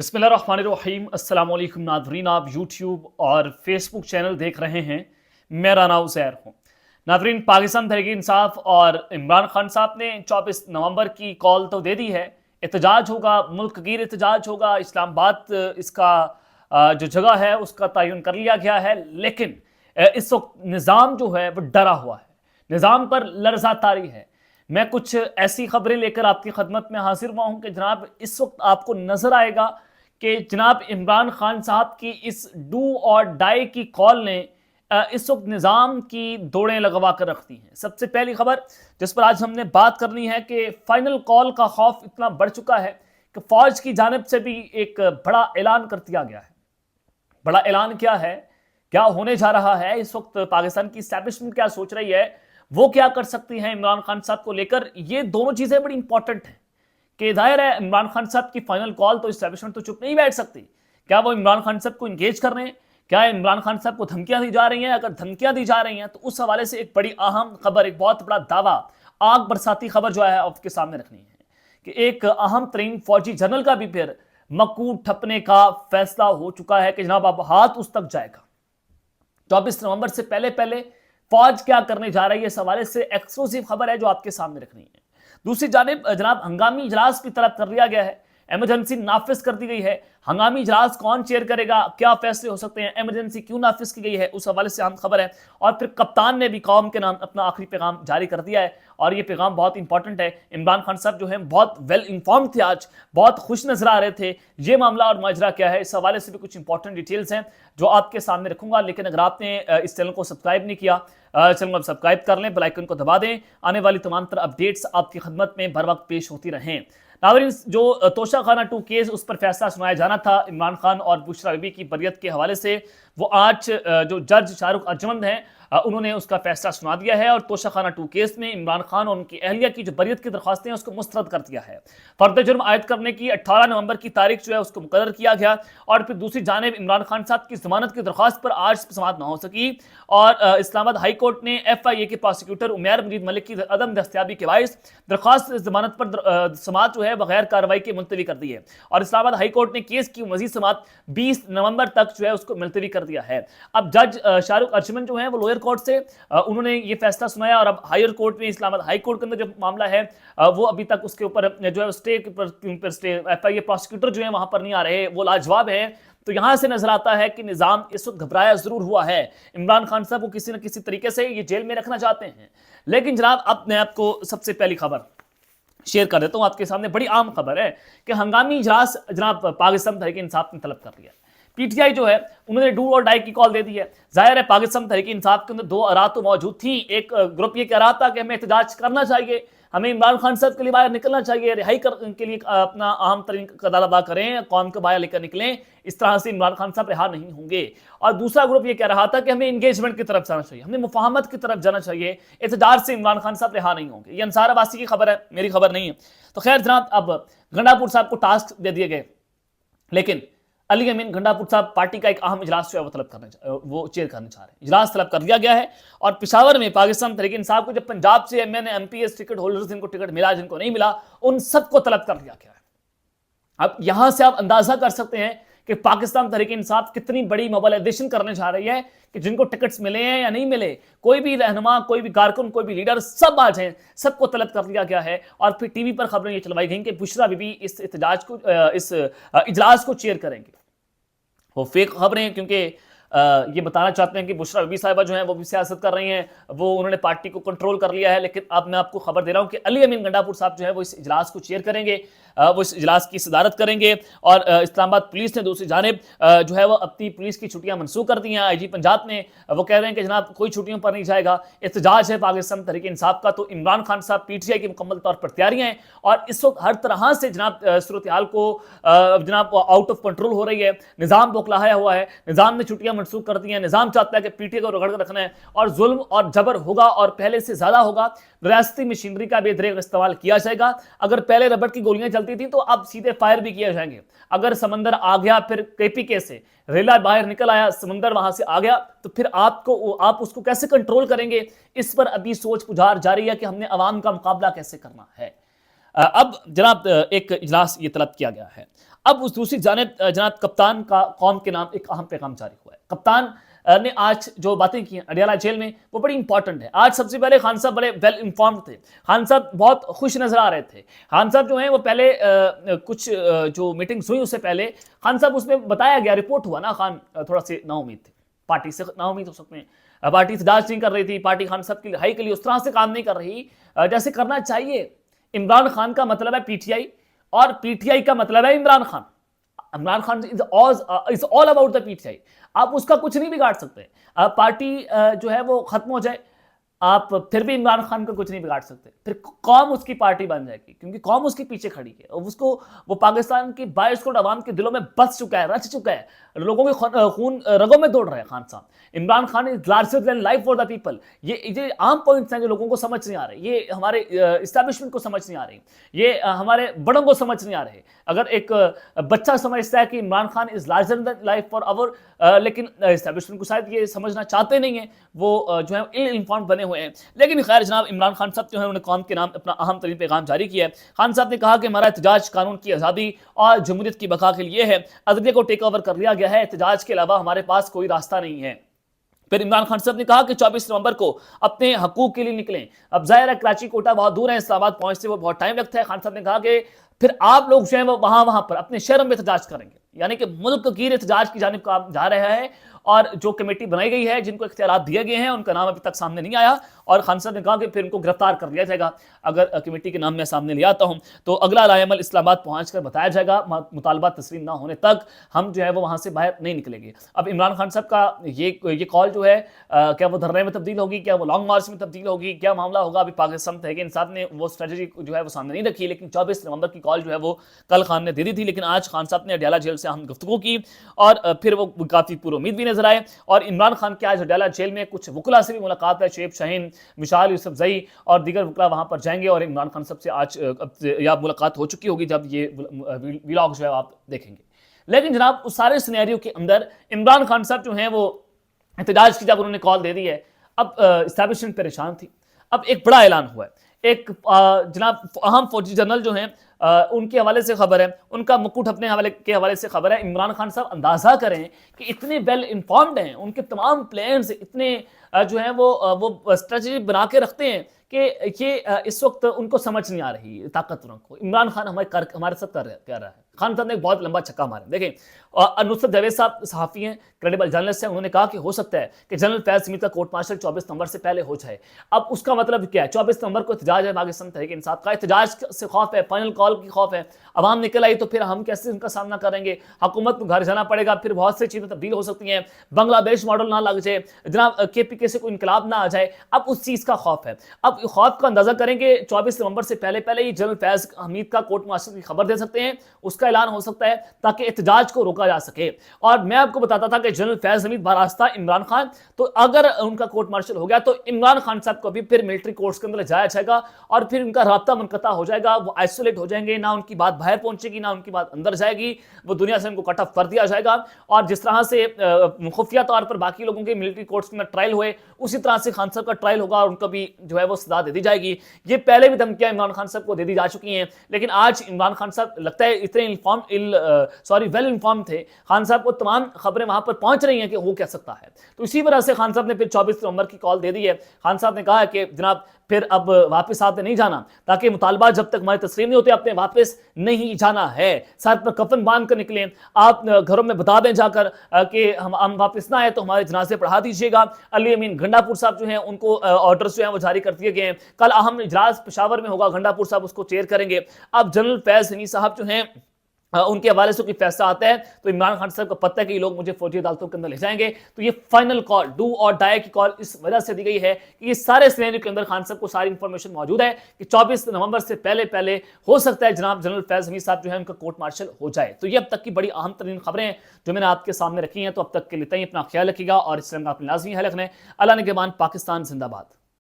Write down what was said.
بسم اللہ الرحمن الرحیم۔ السلام علیکم ناظرین، آپ یوٹیوب اور فیس بک چینل دیکھ رہے ہیں، میرا نام عزیر ہوں۔ ناظرین، پاکستان تحریک انصاف اور عمران خان صاحب نے 24 نومبر کی کال تو دے دی ہے، احتجاج ہوگا، ملک گیر احتجاج ہوگا، اسلام آباد اس کا جو جگہ ہے اس کا تعین کر لیا گیا ہے، لیکن اس وقت نظام جو ہے وہ ڈرا ہوا ہے، نظام پر لرزہ طاری ہے۔ میں کچھ ایسی خبریں لے کر آپ کی خدمت میں حاضر ہوا ہوں کہ جناب اس وقت آپ کو نظر آئے گا کہ جناب عمران خان صاحب کی اس ڈو اور ڈائی کی کال نے اس وقت نظام کی دوڑیں لگوا کر رکھ دی ہیں۔ سب سے پہلی خبر جس پر آج ہم نے بات کرنی ہے کہ فائنل کال کا خوف اتنا بڑھ چکا ہے کہ فوج کی جانب سے بھی ایک بڑا اعلان کر دیا گیا ہے۔ بڑا اعلان کیا ہے، کیا ہونے جا رہا ہے، اس وقت پاکستان کی اسٹیبلشمنٹ کیا سوچ رہی ہے، وہ کیا کر سکتی ہیں عمران خان صاحب کو لے کر، یہ دونوں چیزیں بڑی امپورٹنٹ ہیں کہ ظاہر ہے عمران خان صاحب کی فائنل کال تو اسٹیبلشمنٹ تو چپ نہیں بیٹھ سکتی۔ کیا وہ عمران خان صاحب کو انگیج کر رہے ہیں، کیا عمران خان صاحب کو دھمکیاں دی جا رہی ہیں؟ اگر دھمکیاں دی جا رہی ہیں تو اس حوالے سے ایک بڑی اہم خبر، ایک بہت بڑا دعویٰ، آگ برساتی خبر جو ہے آپ کے سامنے رکھنی ہے کہ ایک اہم ترین فوجی جنرل کا بھی پھر مکو ٹھپنے کا فیصلہ ہو چکا ہے کہ جناب اب ہاتھ اس تک جائے گا۔ 24 نومبر سے پہلے فوج کیا کرنے جا رہی ہے، اس حوالے سے ایکسکلوسیو خبر ہے جو آپ کے سامنے رکھنی ہے۔ دوسری جانب جناب ہنگامی اجلاس کی طرف کر لیا گیا ہے، ایمرجنسی نافذ کر دی گئی ہے۔ ہنگامی اجلاس کون چیئر کرے گا، کیا فیصلے ہو سکتے ہیں، ایمرجنسی کیوں نافذ کی گئی ہے، اس حوالے سے اہم خبر ہے۔ اور پھر کپتان نے بھی قوم کے نام اپنا آخری پیغام جاری کر دیا ہے، اور یہ پیغام بہت امپورٹنٹ ہے۔ عمران خان صاحب جو ہیں بہت ویل انفارمڈ تھے، آج بہت خوش نظر آ رہے تھے۔ یہ معاملہ اور ماجرا کیا ہے، اس حوالے سے بھی کچھ امپورٹنٹ ڈیٹیلز ہیں جو آپ کے سامنے رکھوں گا۔ لیکن اگر آپ نے اس چینل کو سبسکرائب نہیں کیا، چینل کو سبسکرائب کر لیں، بیل آئیکن کو دبا دیں، آنے والی تمام تر اپڈیٹس آپ کی خدمت میں بر وقت پیش ہوتی رہیں۔ ناظرین، جو توشہ خانہ 2 کیس اس پر فیصلہ سنایا جانا تھا عمران خان اور بشریٰ بی بی کی بریت کے حوالے سے، وہ آج جو جج شاہ رخ ارجمند ہیں انہوں نے اس کا فیصلہ سنا دیا ہے، اور توشہ خانہ 2 کیس میں عمران خان اور ان کی اہلیہ کی جو بریت کی درخواستیں ہیں اس کو مسترد کر دیا ہے۔ فرد جرم عائد کرنے کی 18 نومبر کی تاریخ جو ہے اس کو مقرر کیا گیا، اور پھر دوسری جانب عمران خان صاحب کی ضمانت کی درخواست پر آج سماعت نہ ہو سکی، اور اسلام آباد ہائی کورٹ نے FIA کے پروسیکیوٹر عمیر مجید ملک کی عدم دستیابی کے باعث درخواست ضمانت پر سماعت جو ہے بغیر کارروائی کے ملتوی کر دی ہے، اور اسلام آباد ہائی کورٹ نے کیس کی مزید سماعت 20 نومبر تک جو ہے اس کو ملتوی کر دیا ہے۔ اب جج شاہ رخ ارجمند جو ہیں وہ لوئر کورٹ سے انہوں نے یہ فیصلہ سنایا، اور اب ہائر کورٹ میں اسلام آباد ہائی کورٹ کے اندر جو معاملہ ہے وہ ابھی تک اس کے اوپر جو ہے سٹے پر FIA پروسیکیوٹر جو ہیں وہاں پر نہیں آ رہے، وہ لاجواب ہیں۔ تو یہاں سے نظر آتا ہے کہ نظام اس وقت گھبرایا ضرور ہوا ہے، عمران خان صاحب کو کسی نہ کسی طریقے سے یہ جیل میں رکھنا چاہتے ہیں۔ لیکن جناب اب میں آپ کو سب سے پہلی خبر شیئر کر دیتا ہوں آپ کے سامنے، بڑی عام خبر ہے کہ ہنگامی اجلاس جناب پاکستان تحریک انصاف نے طلب کر لیا۔ PTI جو ہے انہوں نے ڈو اور ڈائی کی کال دے دی ہے۔ ظاہر ہے پاکستان تحریک انصاف کے اندر 2 آراء تو موجود تھی۔ ایک گروپ یہ کہہ رہا تھا کہ ہمیں احتجاج کرنا چاہیے، ہمیں عمران خان صاحب کے لیے باہر نکلنا چاہیے، رہائی کے لیے اپنا اہم ترین کردار ادا کریں، قوم کو باہر لے کر نکلیں، اس طرح سے عمران خان صاحب رہا نہیں ہوں گے۔ اور دوسرا گروپ یہ کہہ رہا تھا کہ ہمیں انگیجمنٹ کی طرف جانا چاہیے، ہمیں مفاہمت کی طرف جانا چاہیے، احتجاج سے عمران خان صاحب رہا نہیں ہوں گے۔ یہ انصار عباسی کی خبر ہے، میری خبر نہیں ہے۔ تو خیر جناب اب گنڈا پور صاحب کو ٹاسک دے دیے گئے، لیکن علی امین گنڈا پور صاحب پارٹی کا ایک اہم اجلاس جو ہے وہ چیئر کرنے چاہ رہے ہیں۔ اجلاس طلب کر لیا گیا ہے، اور پشاور میں پاکستان تحریک انصاف کو جب پنجاب سے MN MPS ٹکٹ ہولڈرز جن کو ٹکٹ ملا، جن کو نہیں ملا، ان سب کو طلب کر لیا گیا ہے۔ اب یہاں سے آپ اندازہ کر سکتے ہیں کہ پاکستان تحریک انصاف کتنی بڑی موبلائزیشن کرنے جا رہی ہے کہ جن کو ٹکٹس ملے ہیں یا نہیں ملے، کوئی بھی رہنما، کوئی بھی کارکن، کوئی بھی لیڈر، سب آ جائیں، سب کو طلب کر لیا گیا ہے۔ اور پھر ٹی وی پر خبریں یہ چلوائی گئیں کہ بشریٰ بی بی اس اجلاس کو چیئر کریں گے۔ وہ فیک خبریں ہیں، کیونکہ یہ بتانا چاہتے ہیں کہ بشریٰ بی بی صاحبہ جو ہیں وہ بھی سیاست کر رہی ہیں، وہ انہوں نے پارٹی کو کنٹرول کر لیا ہے۔ لیکن اب میں آپ کو خبر دے رہا ہوں کہ علی امین گنڈا پور صاحب جو ہے وہ اس اجلاس کو چیئر کریں گے، وہ اس اجلاس کی صدارت کریں گے۔ اور اسلام آباد پولیس نے دوسری جانب جو ہے وہ اپنی پولیس کی چھٹیاں منسوخ کر دی ہیں۔ IG پنجاب نے وہ کہہ رہے ہیں کہ جناب کوئی چھٹیوں پر نہیں جائے گا، احتجاج ہے پاکستان تحریک انصاف کا۔ تو عمران خان صاحب PTI کی مکمل طور پر تیاریاں ہیں، اور اس وقت ہر طرح سے جناب صورتحال کو جناب آؤٹ آف کنٹرول ہو رہی ہے، نظام بوکھلایا ہوا ہے، نظام نے چھٹیاں منسوخ کر دی ہیں، نظام چاہتا ہے کہ PTI کو رگڑ کر رکھنا ہے، اور ظلم اور جبر ہوگا، اور پہلے سے زیادہ ہوگا۔ ریاستی مشینری کا بے دریغ استعمال کیا جائے گا۔ اگر پہلے ربڑ کی گولیاں چلتی تھیں تو اب سیدھے فائر بھی کیے جائیں گے۔ اگر سمندر آ گیا، پھر KPK سے ریلا باہر نکل آیا، سمندر وہاں سے آ گیا، تو پھر آپ اس کو کیسے کنٹرول کریں گے؟ اس پر ابھی سوچ پجار جاری ہے کہ ہم نے عوام کا مقابلہ کیسے کرنا ہے۔ اب جناب ایک اجلاس یہ طلب کیا گیا ہے. اب اس دوسری جانب جناب کپتان کا قوم کے نام ایک اہم پیغام جاری ہوا ہے. کپتان نے آج جو باتیں کی ہیں اڈیالہ جیل میں وہ بڑی امپورٹنٹ ہے. آج سب سے پہلے خان صاحب بڑے ویل انفارمڈ تھے. خان صاحب بہت خوش نظر آ رہے تھے. خان صاحب جو ہیں وہ پہلے کچھ جو میٹنگز ہوئی اس سے پہلے خان صاحب اس میں بتایا گیا, رپورٹ ہوا نا, خان تھوڑا سے نا امید تھے, پارٹی سے نا امید ہو سکتے ہیں, پارٹی احتجاج نہیں کر رہی تھی, پارٹی خان صاحب کی رہائی کے لیے اس طرح سے کام نہیں کر رہی جیسے کرنا چاہیے. عمران خان کا مطلب ہے پی ٹی آئی اور پی ٹی آئی کا مطلب ہے Imran Khan. Imran Khan is all about the P T I. آپ اس کا کچھ نہیں بگاڑ سکتے. پارٹی جو ہے وہ ختم ہو جائے, آپ پھر بھی عمران خان کو کچھ نہیں بگاڑ سکتے. پھر قوم اس کی پارٹی بن جائے گی کیونکہ قوم اس کے پیچھے کھڑی ہے. اس کو وہ پاکستان کی 22 کروڑ عوام کے دلوں میں بس چکا ہے, رچ چکا ہے, لوگوں کے خون رگوں میں دوڑ رہے ہیں خان صاحب. Imran Khan is larger then life for the people. یہ عام پوائنٹس ہیں جو لوگوں کو سمجھ نہیں آ رہے, یہ ہمارے اسٹیبلشمنٹ کو سمجھ نہیں آ رہی, یہ ہمارے بڑوں کو سمجھ نہیں آ رہے. اگر ایک بچہ سمجھتا ہے کہ Imran Khan is larger then life for اور لیکن اسٹیبلشمنٹ کو شاید یہ سمجھنا چاہتے نہیں ہیں, وہ جو ہے ایل انفارمڈ بنے ہوئے ہیں. لیکن خیر جناب عمران خان صاحب جو ہے انہوں نے قوم کے نام اپنا اہم ترین پیغام جاری کیا ہے. خان صاحب نے کہا کہ ہمارا احتجاج قانون کی آزادی اور جمہوریت کی بقا کے لیے ہے. عدلیہ کو ٹیک اوور کر لیا گیا ہے, احتجاج کے علاوہ ہمارے پاس کوئی راستہ نہیں ہے. پھر عمران خان صاحب نے کہا کہ 24 نومبر کو اپنے حقوق کے لیے نکلیں. اب ظاہر ہے کراچی کوٹا بہت دور ہے, اسلام آباد پہنچتے وہ بہت ٹائم لگتا ہے. خان صاحب نے کہا کہ پھر آپ لوگ جو ہیں وہ وہاں پر اپنے شہروں میں احتجاج کریں گے, یعنی کہ ملک گیر احتجاج کی جانب کام جا رہا ہے. اور جو کمیٹی بنائی گئی ہے, جن کو اختیارات دیے گئے ہیں, ان کا نام ابھی تک سامنے نہیں آیا. اور خان صاحب نے کہا کہ پھر ان کو گرفتار کر لیا جائے گا. اگر کمیٹی کے نام میں سامنے لے آتا ہوں تو اگلا رائے عمل اسلام آباد پہنچ کر بتایا جائے گا. مطالبات تسلیم نہ ہونے تک ہم جو ہے وہ وہاں سے باہر نہیں نکلیں گے. اب عمران خان صاحب کا یہ کال جو ہے کیا وہ دھرنے میں تبدیل ہوگی, کیا وہ لانگ مارچ میں تبدیل ہوگی, کیا معاملہ ہوگا, ابھی پاکستان تحریک انصاف نے وہ اسٹریٹجی جو ہے وہ سامنے نہیں رکھی. لیکن 24 نومبر کی کال جو ہے وہ کل خان نے دے دی تھی, لیکن آج خان صاحب نے اڈیالہ جیل سے ہم گفتگو کی اور پھر وہ کافی پر امید بھی نظر آئے. اور عمران خان کے آج اڈیالہ جیل میں کچھ وکلا سے بھی ملاقات ہے. شعیب شاہین, مشال یوسف زئی اور دیگر وکلا وہاں پر جائیں گے اور عمران خان صاحب سے آج یا ملاقات ہو چکی ہوگی جب یہ ویلاگ جو ہے آپ دیکھیں گے. لیکن جناب اس سارے سینیریو کے اندر عمران خان صاحب جو ہیں وہ احتجاج کی جب انہوں نے کال دے دی ہے, اب اسٹیبلشمنٹ پریشان تھی. اب ایک بڑا اعلان ہوا ہے. ایک جناب اہم فوجی جنرل جو ہیں ان کے حوالے سے خبر ہے, ان کا مکوٹ اپنے کے حوالے سے خبر ہے. عمران خان صاحب اندازہ کریں کہ اتنے ویل انفارمڈ ہیں, ان کے تمام پلانز اتنے جو ہیں وہ اسٹریٹجی بنا کے رکھتے ہیں کہ یہ اس وقت ان کو سمجھ نہیں آ رہی طاقتوروں کو. عمران خان ہمارے ساتھ کر رہا ہے. خان صاحب نے ایک بہت لمبا چھکا مارا. دیکھیں نصرت جاوید صاحب صحافی ہیں, کریڈیبل جرنلسٹ ہیں, انہوں نے کہا کہ ہو سکتا ہے کہ جنرل فیض حمید کا کورٹ مارشل 24 نومبر سے پہلے ہو جائے. اب اس کا مطلب کیا ہے؟ 24 نومبر کو احتجاج ہے پاکستان تحریک انصاف کا, احتجاج سے خوف ہے, فائنل کال کی خوف ہے. عوام نکل آئی تو پھر ہم کیسے ان کا سامنا کریں گے؟ حکومت کو گھر جانا پڑے گا, پھر بہت سی چیزیں تبدیل ہو سکتی ہیں, بنگلہ دیش ماڈل نہ لگ جائے, جناب کے پی کے سے کوئی انقلاب نہ آ جائے. اب اس چیز کا خوف ہے. اب خوف کا اندازہ کریں کہ 24 نومبر سے پہلے ہی جنرل فیض حمید کا کورٹ مارشل کی خبر دے سکتے ہیں, اس کا اعلان ہو سکتا ہے تاکہ احتجاج کو روکا جا سکے. اور میں آپ کو بتاتا تھا کہ جنرل فیض حمید باراستہ عمران خان, تو اگر ان کا کورٹ مارشل ہو گیا تو عمران خان صاحب کو بھی پھر ملٹری کورٹس کے اندر جایا جائے گا اور پھر ان کا رابطہ منقطع ہو جائے گا. وہ آئسولیٹ ہو جائیں گے, نہ ان کی بات باہر پہنچے گی, نہ ان کی بات اندر جائے گی, وہ دنیا سے ان کو کٹ آف کر دیا جائے گا. اور جس طرح سے خفیہ طور پر باقی لوگوں کے ملٹری کورٹس میں ٹرائل ہوئے, اسی طرح سے خان صاحب کا ٹرائل ہوگا اور ان کو بھی جو ہے وہ سزا دے دی جائے گی. یہ پہلے بھی دھمکیاں عمران خان صاحب کو دے دی جا چکی ہیں, لیکن آج عمران خان صاحب لگتا ہے اتنے ویل انفارم تھے. خان صاحب کو تمام خبریں وہاں پر پہنچ رہی ہیں کہ وہ کہہ سکتا ہے. تو اسی وجہ سے خان صاحب نے پھر 24 نومبر کی کال دے دی ہے. خان صاحب نے کہا ہے کہ جناب پھر اب واپس آتے نہیں جانا, تاکہ مطالبات جب تک ہمارے تسلیم نہیں ہوتے اپنے واپس نہیں جانا ہے. سر پر کفن باندھ کر نکلیں, آپ گھروں میں بتا دیں جا کر کہ ہم واپس نہ آئے تو ہمارے جنازے پڑھا دیجیے گا. علی امین گھنڈا پور صاحب جو ہیں ان کو آرڈرز جو ہیں وہ جاری کر دیے گئے ہیں. کل اہم اجلاس پشاور میں ہوگا, گھنڈا پور صاحب اس کو چیئر کریں گے. اب جنرل فیض حمید صاحب جو ہیں ان کے حوالے سے کوئی فیصلہ آتا ہے تو عمران خان صاحب کو پتہ ہے کہ یہ لوگ مجھے فوجی عدالتوں کے اندر لے جائیں گے. تو یہ فائنل کال, ڈو اور ڈائی کی کال اس وجہ سے دی گئی ہے کہ یہ سارے سینیریو کے اندر خان صاحب کو ساری انفارمیشن موجود ہے کہ 24 نومبر سے پہلے ہو سکتا ہے جناب جنرل فیض حمید صاحب جو ہے ان کا کورٹ مارشل ہو جائے. تو یہ اب تک کی بڑی اہم ترین خبریں ہیں جو میں نے آپ کے سامنے رکھی ہیں. تو اب تک کے لیے اپنا خیال رکھیے گا اور اس طرح کا اپنے لازمی خیال رکھنا ہے. اللہ نگہبان. پاکستان زندہ باد.